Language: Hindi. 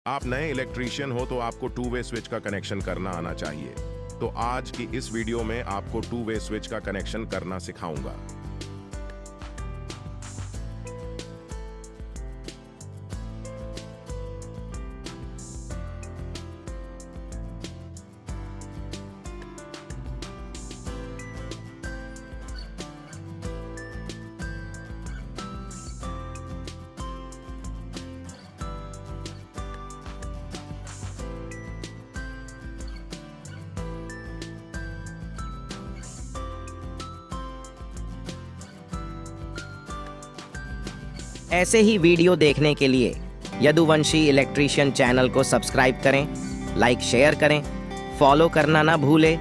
आप नए इलेक्ट्रीशियन हो तो आपको टू वे स्विच का कनेक्शन करना आना चाहिए। तो आज की इस वीडियो में आपको टू वे स्विच का कनेक्शन करना सिखाऊंगा। ऐसे ही वीडियो देखने के लिए यदुवंशी इलेक्ट्रीशियन चैनल को सब्सक्राइब करें, लाइक शेयर करें, फॉलो करना ना भूलें।